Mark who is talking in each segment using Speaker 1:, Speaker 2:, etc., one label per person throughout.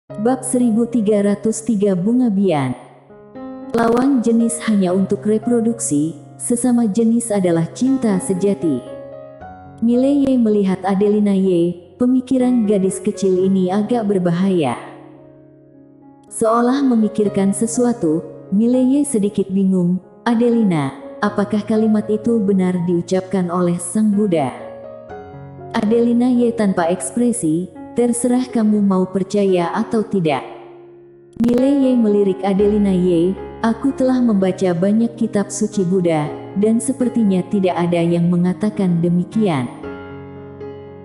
Speaker 1: Bab 1303 Bunga Bian. Lawan jenis hanya untuk reproduksi, sesama jenis adalah cinta sejati. Mileye melihat Adelina Ye, pemikiran gadis kecil ini agak berbahaya. Seolah memikirkan sesuatu, Mileye sedikit bingung. Adelina, apakah kalimat itu benar diucapkan oleh Sang Buddha? Adelina Ye tanpa ekspresi, terserah kamu mau percaya atau tidak. Mileye melirik Adelina Ye, aku telah membaca banyak kitab suci Buddha, dan sepertinya tidak ada yang mengatakan demikian.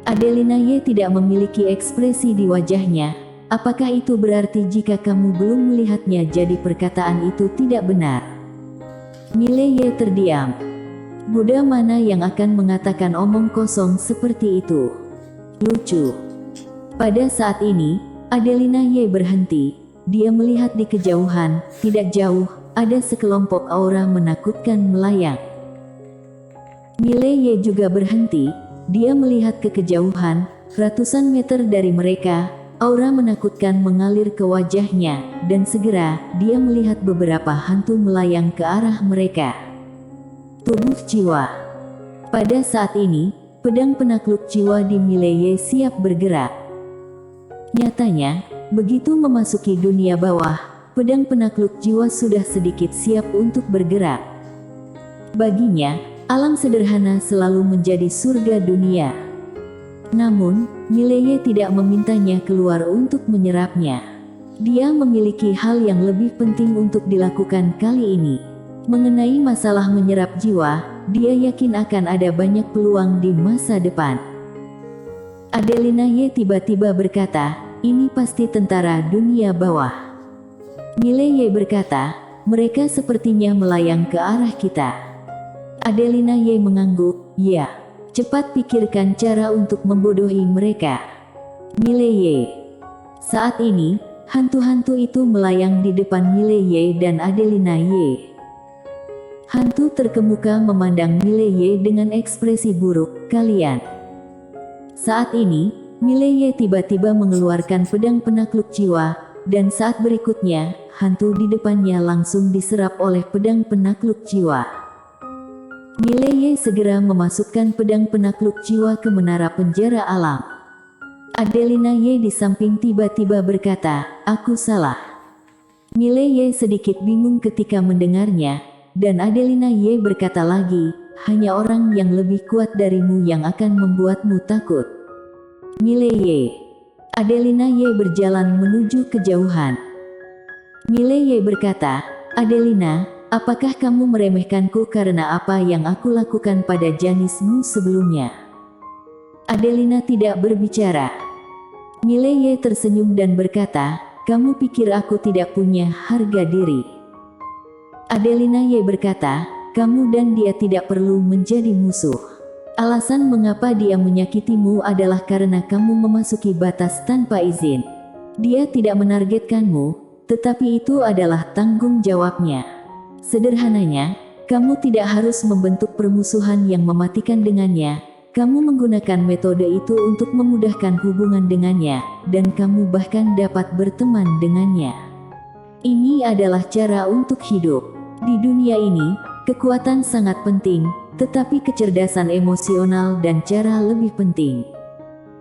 Speaker 1: Adelina Ye tidak memiliki ekspresi di wajahnya. Apakah itu berarti jika kamu belum melihatnya jadi perkataan itu tidak benar? Mileye terdiam. Buddha mana yang akan mengatakan omong kosong seperti itu? Lucu. Pada saat ini, Adelina Ye berhenti. Dia melihat di kejauhan, tidak jauh, ada sekelompok aura menakutkan melayang. Mileye juga berhenti. Dia melihat ke kejauhan, ratusan meter dari mereka, aura menakutkan mengalir ke wajahnya, dan segera, dia melihat beberapa hantu melayang ke arah mereka. Tubuh jiwa. Pada saat ini, pedang penakluk jiwa di Mileye siap bergerak. Nyatanya, begitu memasuki dunia bawah, pedang penakluk jiwa sudah sedikit siap untuk bergerak. Baginya, alam sederhana selalu menjadi surga dunia. Namun, Mileye tidak memintanya keluar untuk menyerapnya. Dia memiliki hal yang lebih penting untuk dilakukan kali ini. Mengenai masalah menyerap jiwa, dia yakin akan ada banyak peluang di masa depan. Adelina Ye tiba-tiba berkata, ini pasti tentara dunia bawah. Mileye berkata, mereka sepertinya melayang ke arah kita. Adelina Ye mengangguk, ya. Cepat pikirkan cara untuk membodohi mereka. Mileye. Saat ini, hantu-hantu itu melayang di depan Mileye dan Adelina Ye. Hantu terkemuka memandang Mileye dengan ekspresi buruk, kalian. Saat ini, Mileye tiba-tiba mengeluarkan pedang penakluk jiwa, dan saat berikutnya, hantu di depannya langsung diserap oleh pedang penakluk jiwa. Mileye segera memasukkan pedang penakluk jiwa ke menara penjara alam. Adelina Ye di samping tiba-tiba berkata, aku salah. Mileye sedikit bingung ketika mendengarnya, dan Adelina Ye berkata lagi, hanya orang yang lebih kuat darimu yang akan membuatmu takut. Mileye. Adelina Ye berjalan menuju kejauhan. Mileye berkata, Adelina, apakah kamu meremehkanku karena apa yang aku lakukan pada janismu sebelumnya? Adelina tidak berbicara. Mileye tersenyum dan berkata, kamu pikir aku tidak punya harga diri? Adelina Ye berkata, kamu dan dia tidak perlu menjadi musuh. Alasan mengapa dia menyakitimu adalah karena kamu memasuki batas tanpa izin. Dia tidak menargetkanmu, tetapi itu adalah tanggung jawabnya. Sederhananya, kamu tidak harus membentuk permusuhan yang mematikan dengannya. Kamu menggunakan metode itu untuk memudahkan hubungan dengannya, dan kamu bahkan dapat berteman dengannya. Ini adalah cara untuk hidup. Di dunia ini, kekuatan sangat penting, tetapi kecerdasan emosional dan cara lebih penting.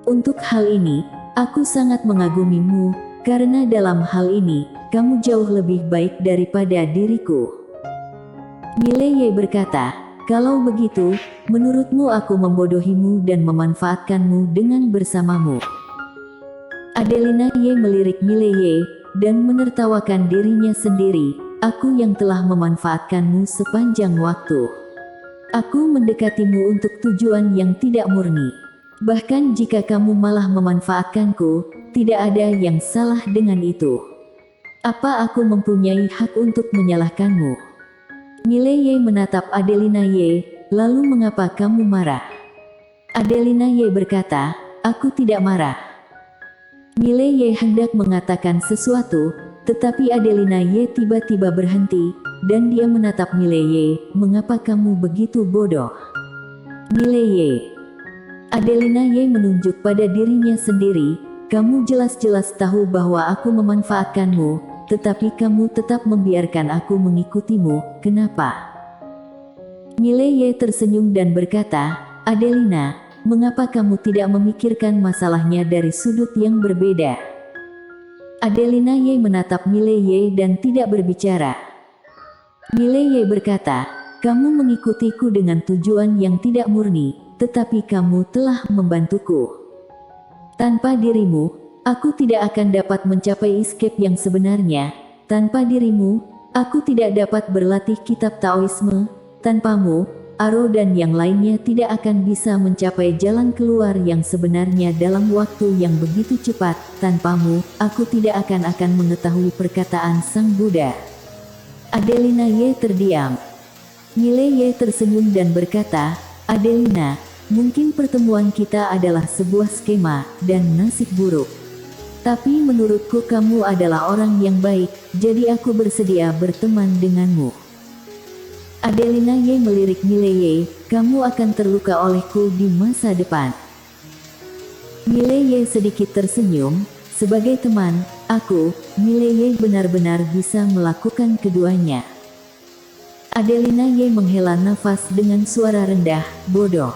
Speaker 1: Untuk hal ini, aku sangat mengagumimu, karena dalam hal ini, kamu jauh lebih baik daripada diriku. Mileye berkata, kalau begitu, menurutmu aku membodohimu dan memanfaatkanmu dengan bersamamu. Adelina Ye melirik Mileye, dan menertawakan dirinya sendiri, aku yang telah memanfaatkanmu sepanjang waktu. Aku mendekatimu untuk tujuan yang tidak murni. Bahkan jika kamu malah memanfaatkanku, tidak ada yang salah dengan itu. Apa aku mempunyai hak untuk menyalahkanmu? Mileye menatap Adelina Ye, lalu mengapa kamu marah? Adelina Ye berkata, aku tidak marah. Mileye hendak mengatakan sesuatu, tetapi Adelina Ye tiba-tiba berhenti, dan dia menatap Mileye, mengapa kamu begitu bodoh? Mileye. Adelina Ye menunjuk pada dirinya sendiri, kamu jelas-jelas tahu bahwa aku memanfaatkanmu, tetapi kamu tetap membiarkan aku mengikutimu, kenapa? Mileye tersenyum dan berkata, Adelina, mengapa kamu tidak memikirkan masalahnya dari sudut yang berbeda? Adelina Ye menatap Mileye dan tidak berbicara. Mileye berkata, kamu mengikutiku dengan tujuan yang tidak murni, tetapi kamu telah membantuku. Tanpa dirimu, aku tidak akan dapat mencapai escape yang sebenarnya. Tanpa dirimu, aku tidak dapat berlatih kitab Taoisme. Tanpamu, Aro dan yang lainnya tidak akan bisa mencapai jalan keluar yang sebenarnya dalam waktu yang begitu cepat. Tanpamu, aku tidak akan mengetahui perkataan Sang Buddha. Adelina Ye terdiam. Mileye tersenyum dan berkata, Adelina, mungkin pertemuan kita adalah sebuah skema dan nasib buruk. Tapi menurutku kamu adalah orang yang baik, jadi aku bersedia berteman denganmu. Adelina Ye melirik Mileye, kamu akan terluka olehku di masa depan. Mileye sedikit tersenyum, sebagai teman, Mileye benar-benar bisa melakukan keduanya. Adelina Ye menghela nafas dengan suara rendah, bodoh.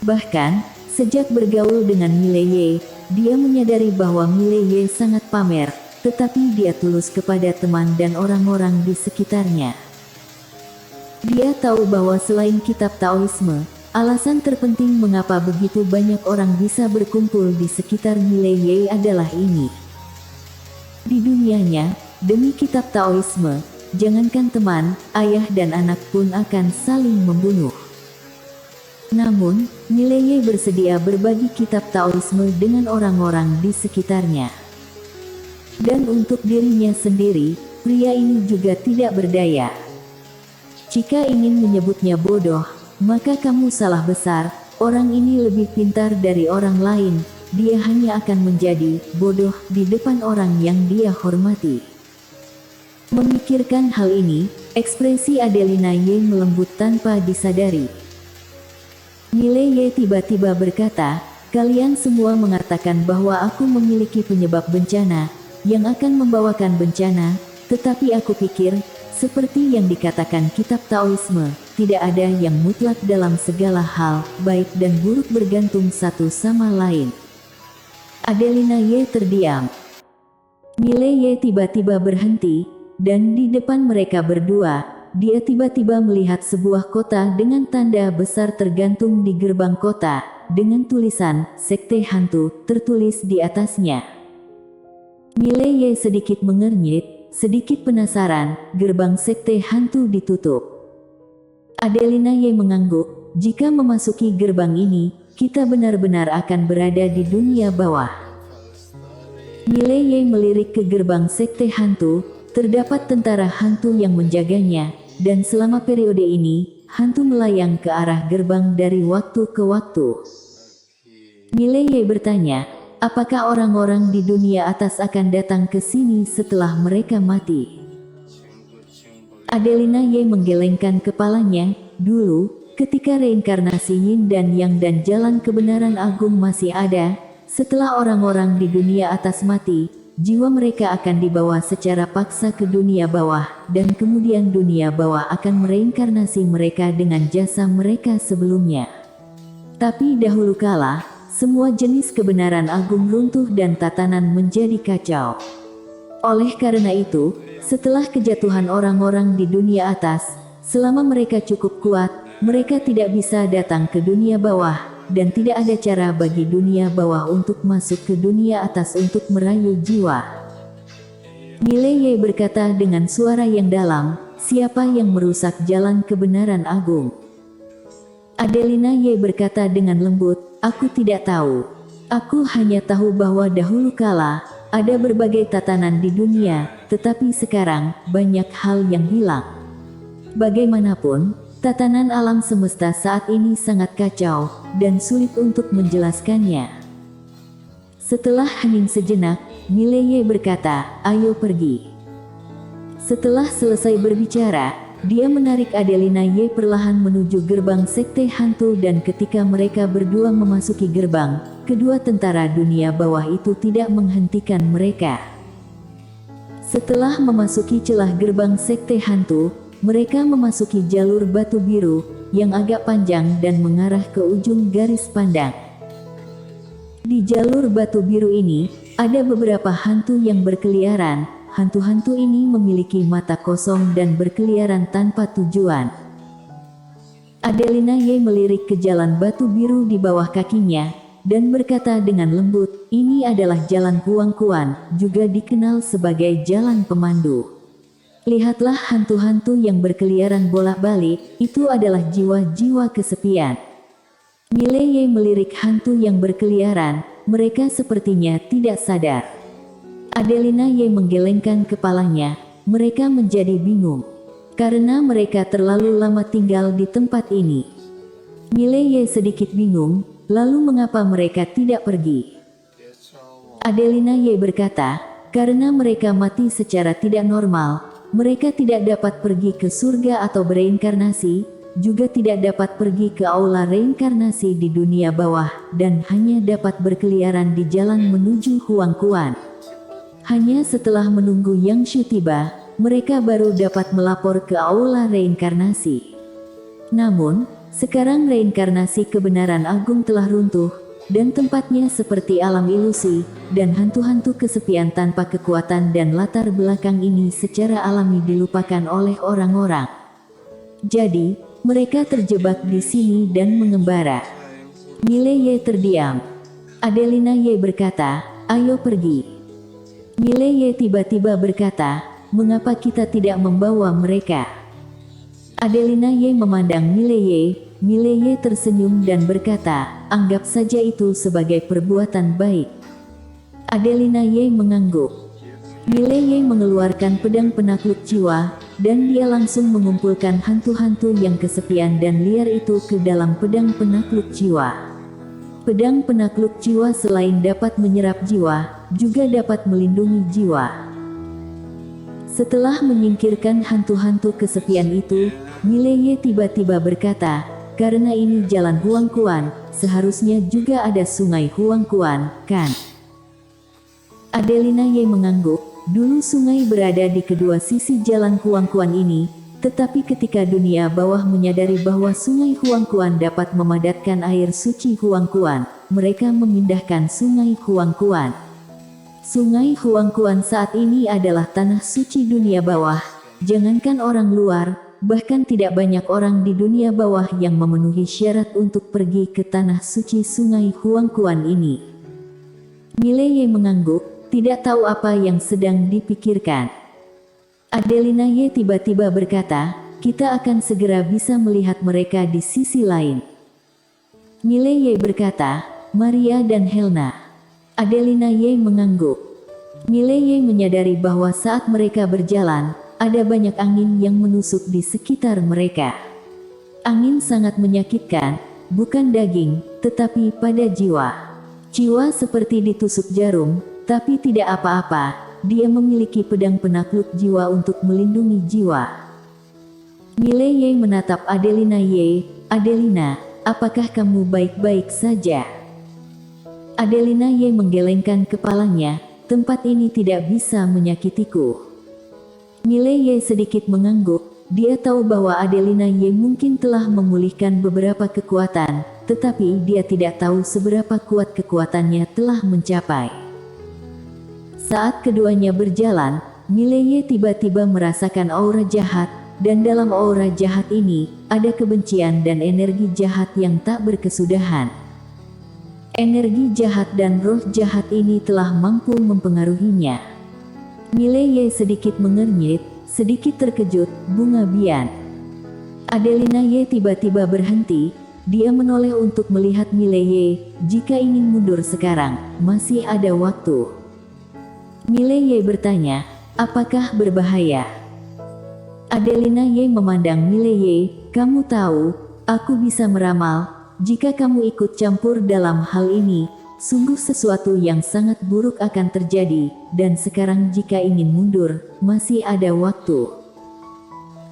Speaker 1: Bahkan, sejak bergaul dengan Mileye, dia menyadari bahwa Mileye sangat pamer, tetapi dia tulus kepada teman dan orang-orang di sekitarnya. Dia tahu bahwa selain kitab Taoisme, alasan terpenting mengapa begitu banyak orang bisa berkumpul di sekitar Mileye adalah ini. Di dunianya, demi kitab Taoisme, jangankan teman, ayah dan anak pun akan saling membunuh. Namun, Mileye bersedia berbagi kitab Taoisme dengan orang-orang di sekitarnya. Dan untuk dirinya sendiri, pria ini juga tidak berdaya. Jika ingin menyebutnya bodoh, maka kamu salah besar. Orang ini lebih pintar dari orang lain. Dia hanya akan menjadi bodoh di depan orang yang dia hormati. Memikirkan hal ini, ekspresi Adelina Ye melembut tanpa disadari. Mileye tiba-tiba berkata, kalian semua mengatakan bahwa aku memiliki penyebab bencana, yang akan membawakan bencana, tetapi aku pikir, seperti yang dikatakan kitab Taoisme, tidak ada yang mutlak dalam segala hal, baik dan buruk bergantung satu sama lain. Adelina Ye terdiam. Mileye tiba-tiba berhenti, dan di depan mereka berdua, dia tiba-tiba melihat sebuah kota dengan tanda besar tergantung di gerbang kota, dengan tulisan, Sekte Hantu, tertulis di atasnya. Mileye sedikit mengernyit, sedikit penasaran, gerbang Sekte Hantu ditutup. Adelina Ye mengangguk, jika memasuki gerbang ini, kita benar-benar akan berada di dunia bawah. Mileye melirik ke gerbang Sekte Hantu, terdapat tentara hantu yang menjaganya, dan selama periode ini, hantu melayang ke arah gerbang dari waktu ke waktu. Mileye bertanya, apakah orang-orang di dunia atas akan datang ke sini setelah mereka mati? Adelina Ye menggelengkan kepalanya, dulu, ketika reinkarnasi Yin dan Yang dan jalan kebenaran agung masih ada, setelah orang-orang di dunia atas mati, jiwa mereka akan dibawa secara paksa ke dunia bawah, dan kemudian dunia bawah akan mereinkarnasi mereka dengan jasa mereka sebelumnya. Tapi dahulu kala, semua jenis kebenaran agung runtuh dan tatanan menjadi kacau. Oleh karena itu, setelah kejatuhan orang-orang di dunia atas, selama mereka cukup kuat, mereka tidak bisa datang ke dunia bawah, dan tidak ada cara bagi dunia bawah untuk masuk ke dunia atas untuk merayu jiwa. Mileye berkata dengan suara yang dalam, siapa yang merusak jalan kebenaran agung? Adelina Ye berkata dengan lembut, aku tidak tahu. Aku hanya tahu bahwa dahulu kala, ada berbagai tatanan di dunia, tetapi sekarang, banyak hal yang hilang. Bagaimanapun, tatanan alam semesta saat ini sangat kacau, dan sulit untuk menjelaskannya. Setelah hening sejenak, Mileye berkata, ayo pergi. Setelah selesai berbicara, dia menarik Adelina Ye perlahan menuju gerbang sekte hantu dan ketika mereka berdua memasuki gerbang, kedua tentara dunia bawah itu tidak menghentikan mereka. Setelah memasuki celah gerbang sekte hantu, mereka memasuki jalur batu biru yang agak panjang dan mengarah ke ujung garis pandang. Di jalur batu biru ini, ada beberapa hantu yang berkeliaran. Hantu-hantu ini memiliki mata kosong dan berkeliaran tanpa tujuan. Adelina Ye melirik ke jalan batu biru di bawah kakinya, dan berkata dengan lembut, "Ini adalah jalan Huang Kuan, juga dikenal sebagai jalan pemandu. Lihatlah hantu-hantu yang berkeliaran bolak-balik, itu adalah jiwa-jiwa kesepian." Mile Ye melirik hantu yang berkeliaran, mereka sepertinya tidak sadar. Adelina Ye menggelengkan kepalanya, mereka menjadi bingung. Karena mereka terlalu lama tinggal di tempat ini. Mile Ye sedikit bingung, lalu mengapa mereka tidak pergi? Adelina Ye berkata, karena mereka mati secara tidak normal, mereka tidak dapat pergi ke surga atau bereinkarnasi, juga tidak dapat pergi ke aula reinkarnasi di dunia bawah, dan hanya dapat berkeliaran di jalan menuju Huang Kuan. Hanya setelah menunggu Yang Shu tiba, mereka baru dapat melapor ke aula reinkarnasi. Namun, sekarang reinkarnasi kebenaran agung telah runtuh, dan tempatnya seperti alam ilusi, dan hantu-hantu kesepian tanpa kekuatan dan latar belakang ini secara alami dilupakan oleh orang-orang. Jadi, mereka terjebak di sini dan mengembara. Mile Ye terdiam. Adelina Ye berkata, "Ayo pergi." Mile Ye tiba-tiba berkata, "Mengapa kita tidak membawa mereka?" Adelina Ye memandang Mile Ye. Mile Ye tersenyum dan berkata, "Anggap saja itu sebagai perbuatan baik." Adelina Ye mengangguk. Mile Ye mengeluarkan pedang penakluk jiwa, dan dia langsung mengumpulkan hantu-hantu yang kesepian dan liar itu ke dalam pedang penakluk jiwa. Pedang penakluk jiwa selain dapat menyerap jiwa, juga dapat melindungi jiwa. Setelah menyingkirkan hantu-hantu kesepian itu, Mile Ye tiba-tiba berkata, "Karena ini jalan Huang Kuan, seharusnya juga ada sungai Huang Kuan, kan?" Adelina Ye mengangguk. Dulu sungai berada di kedua sisi jalan Huang Kuan ini, tetapi ketika dunia bawah menyadari bahwa sungai Huang Kuan dapat memadatkan air suci Huang Kuan, mereka memindahkan sungai Huang Kuan. Sungai Huang Kuan saat ini adalah tanah suci dunia bawah. Jangankan orang luar, bahkan tidak banyak orang di dunia bawah yang memenuhi syarat untuk pergi ke tanah suci sungai Huang Kuan ini. Mile Ye mengangguk, tidak tahu apa yang sedang dipikirkan. Adelina Ye tiba-tiba berkata, "Kita akan segera bisa melihat mereka di sisi lain." Mile Ye berkata, "Maria dan Helena." Adelina Ye mengangguk. Mile Ye menyadari bahwa saat mereka berjalan, ada banyak angin yang menusuk di sekitar mereka. Angin sangat menyakitkan, bukan daging, tetapi pada jiwa. Jiwa seperti ditusuk jarum, tapi tidak apa-apa, dia memiliki pedang penakluk jiwa untuk melindungi jiwa. Mile Ye menatap Adelina Ye. "Adelina, apakah kamu baik-baik saja?" Adelina Ye menggelengkan kepalanya, "Tempat ini tidak bisa menyakitiku." Mile Ye sedikit mengangguk, dia tahu bahwa Adelina Ye mungkin telah memulihkan beberapa kekuatan, tetapi dia tidak tahu seberapa kuat kekuatannya telah mencapai. Saat keduanya berjalan, Mile Ye tiba-tiba merasakan aura jahat, dan dalam aura jahat ini, ada kebencian dan energi jahat yang tak berkesudahan. Energi jahat dan roh jahat ini telah mampu mempengaruhinya. Mile Ye sedikit mengernyit, sedikit terkejut, bunga bian. Adelina Ye tiba-tiba berhenti, dia menoleh untuk melihat Mile Ye. Jika ingin mundur sekarang, masih ada waktu. Mile Ye bertanya, "Apakah berbahaya?" Adelina Ye memandang Mile Ye, "Kamu tahu, aku bisa meramal, jika kamu ikut campur dalam hal ini, sungguh sesuatu yang sangat buruk akan terjadi, dan sekarang jika ingin mundur, masih ada waktu."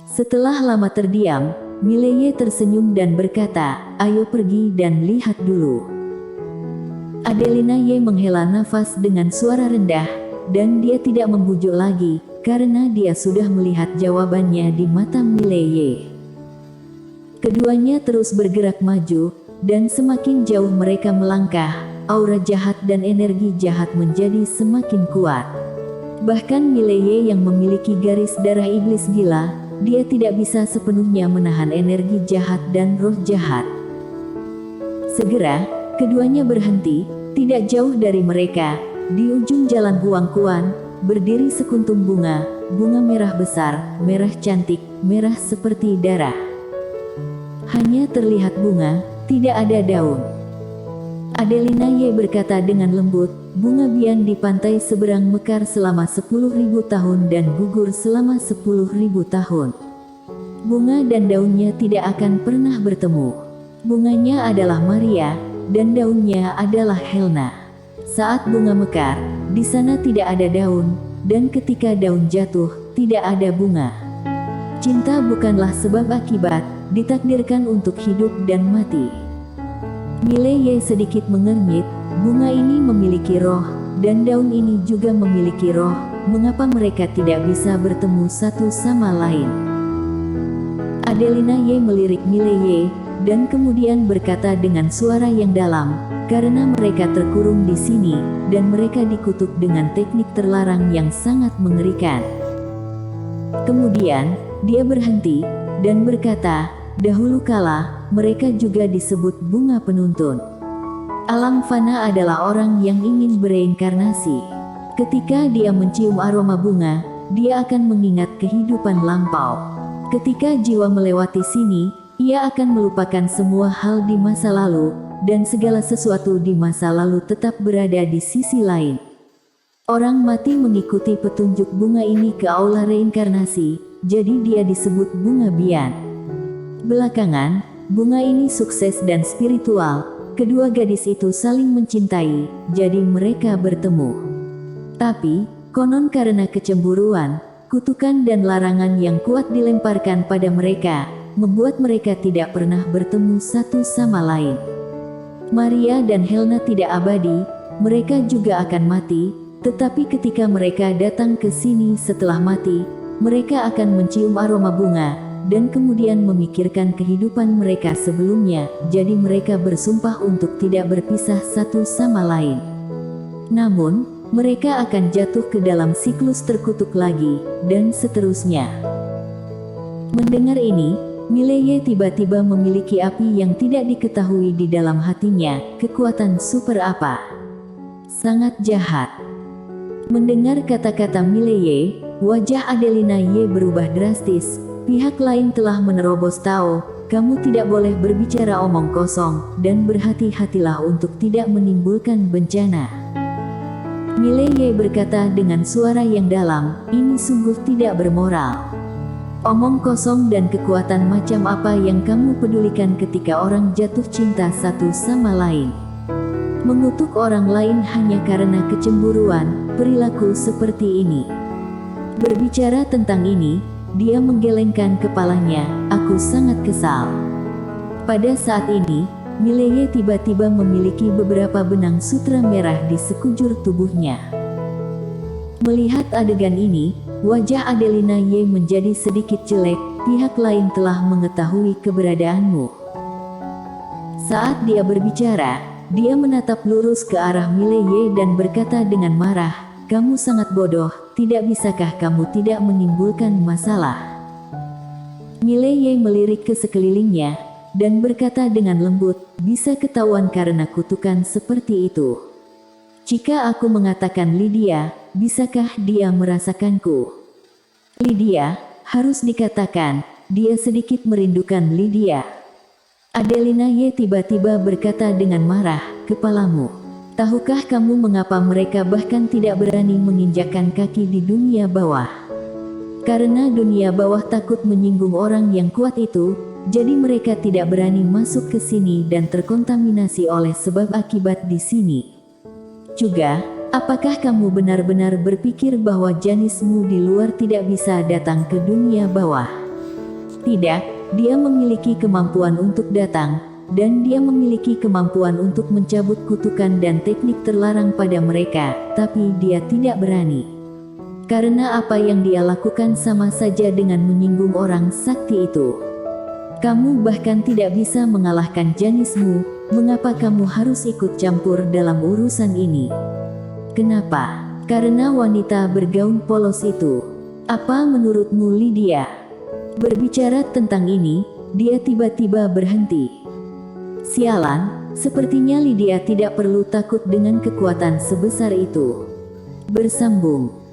Speaker 1: Setelah lama terdiam, Mileye tersenyum dan berkata, "Ayo pergi dan lihat dulu." Adelina Ye menghela nafas dengan suara rendah, dan dia tidak membujuk lagi, karena dia sudah melihat jawabannya di mata Mileye. Keduanya terus bergerak maju, dan semakin jauh mereka melangkah, aura jahat dan energi jahat menjadi semakin kuat. Bahkan Mileye yang memiliki garis darah iblis gila, dia tidak bisa sepenuhnya menahan energi jahat dan roh jahat. Segera, keduanya berhenti, tidak jauh dari mereka. Di ujung jalan Huang Kuan, berdiri sekuntum bunga, bunga merah besar, merah cantik, merah seperti darah. Hanya terlihat bunga, tidak ada daun. Adelina Ye berkata dengan lembut, "Bunga bian di pantai seberang mekar selama 10.000 tahun dan gugur selama 10.000 tahun. Bunga dan daunnya tidak akan pernah bertemu. Bunganya adalah Maria, dan daunnya adalah Helena. Saat bunga mekar, di sana tidak ada daun, dan ketika daun jatuh, tidak ada bunga. Cinta bukanlah sebab akibat, ditakdirkan untuk hidup dan mati." Mileye sedikit mengernyit, bunga ini memiliki roh, dan daun ini juga memiliki roh, mengapa mereka tidak bisa bertemu satu sama lain? Adelina Ye melirik Mileye, dan kemudian berkata dengan suara yang dalam, "Karena mereka terkurung di sini, dan mereka dikutuk dengan teknik terlarang yang sangat mengerikan." Kemudian, dia berhenti, dan berkata, "Dahulu kala, mereka juga disebut bunga penuntun. Alam fana adalah orang yang ingin bereinkarnasi. Ketika dia mencium aroma bunga, dia akan mengingat kehidupan lampau. Ketika jiwa melewati sini, ia akan melupakan semua hal di masa lalu, dan segala sesuatu di masa lalu tetap berada di sisi lain. Orang mati mengikuti petunjuk bunga ini ke aula reinkarnasi, jadi dia disebut bunga bian. Belakangan, bunga ini sukses dan spiritual, kedua gadis itu saling mencintai, jadi mereka bertemu. Tapi, konon karena kecemburuan, kutukan dan larangan yang kuat dilemparkan pada mereka, membuat mereka tidak pernah bertemu satu sama lain. Maria dan Helena tidak abadi, mereka juga akan mati, tetapi ketika mereka datang ke sini setelah mati, mereka akan mencium aroma bunga, dan kemudian memikirkan kehidupan mereka sebelumnya, jadi mereka bersumpah untuk tidak berpisah satu sama lain. Namun, mereka akan jatuh ke dalam siklus terkutuk lagi, dan seterusnya." Mendengar ini, Mileye tiba-tiba memiliki api yang tidak diketahui di dalam hatinya, kekuatan super apa? Sangat jahat. Mendengar kata-kata Mileye, wajah Adelina Ye berubah drastis. Pihak lain telah menerobos Tao, "Kamu tidak boleh berbicara omong kosong, dan berhati-hatilah untuk tidak menimbulkan bencana." Mileye berkata dengan suara yang dalam, "Ini sungguh tidak bermoral. Omong kosong dan kekuatan macam apa yang kamu pedulikan ketika orang jatuh cinta satu sama lain? Mengutuk orang lain hanya karena kecemburuan, perilaku seperti ini." Berbicara tentang ini, dia menggelengkan kepalanya, "Aku sangat kesal." Pada saat ini, Mileye tiba-tiba memiliki beberapa benang sutra merah di sekujur tubuhnya. Melihat adegan ini, wajah Adelina Ye menjadi sedikit jelek. "Pihak lain telah mengetahui keberadaanmu." Saat dia berbicara, dia menatap lurus ke arah Mileye dan berkata dengan marah, "Kamu sangat bodoh, tidak bisakah kamu tidak menimbulkan masalah?" Mileye melirik ke sekelilingnya, dan berkata dengan lembut, "Bisa ketahuan karena kutukan seperti itu. Jika aku mengatakan Lydia, bisakah dia merasakanku?" Lydia, harus dikatakan, dia sedikit merindukan Lydia. Adelina Ye tiba-tiba berkata dengan marah, "Kepalamu. Tahukah kamu mengapa mereka bahkan tidak berani menginjakkan kaki di dunia bawah? Karena dunia bawah takut menyinggung orang yang kuat itu, jadi mereka tidak berani masuk ke sini dan terkontaminasi oleh sebab akibat di sini. Juga, apakah kamu benar-benar berpikir bahwa janismu di luar tidak bisa datang ke dunia bawah? Tidak, dia memiliki kemampuan untuk datang, dan dia memiliki kemampuan untuk mencabut kutukan dan teknik terlarang pada mereka, tapi dia tidak berani. Karena apa yang dia lakukan sama saja dengan menyinggung orang sakti itu. Kamu bahkan tidak bisa mengalahkan janismu, mengapa kamu harus ikut campur dalam urusan ini? Kenapa? Karena wanita bergaun polos itu. Apa menurutmu, Lydia? Berbicara tentang ini, dia tiba-tiba berhenti. Sialan, sepertinya Lydia tidak perlu takut dengan kekuatan sebesar itu. Bersambung.